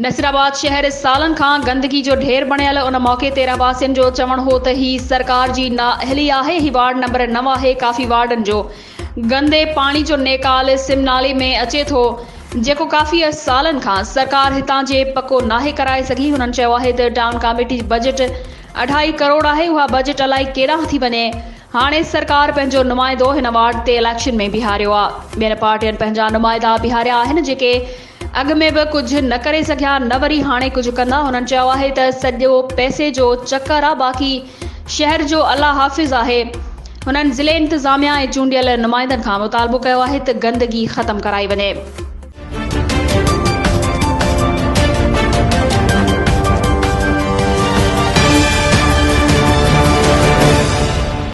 नसीराबाद शहर सालन खां गंदगी जो ढेर बणियल। उन मौके ते रहवासियुनि जो चवण हो त ही सरकार जी नाअहली आहे। ही वार्ड नंबर 9 आहे। काफ़ी वार्डन जो गंदे पानी जो नेकाल सिम नाले में अचे थो, जेको काफ़ी सालन खां सरकार हितां जे पको नाहे कराए सघी। हुननि चयो आहे त टाउन कमेटी बजट 2.5 करोड़ आहे। उहा बजट अलाई केॾां थी वञे। हाणे सरकार पंहिंजो नुमाइंदो हिन वार्ड ते इलेक्शन में बीहारियो आहे। ॿियनि पार्टियुनि पंहिंजा नुमाइंदा बीहारिया आहिनि, जेके अॻ में बि कुझु न करे सघिया, न वरी हाणे कुझु कंदा। हुननि चयो आहे त सॼो पैसे जो चक्कर आहे, बाक़ी शहर जो अल्लाह हाफ़िज़ आहे। हुननि ज़िले इंतिज़ामिया ऐं चूंडियल नुमाइंदनि खां मुतालबो कयो आहे त गंदगी ख़तमु कराई वञे।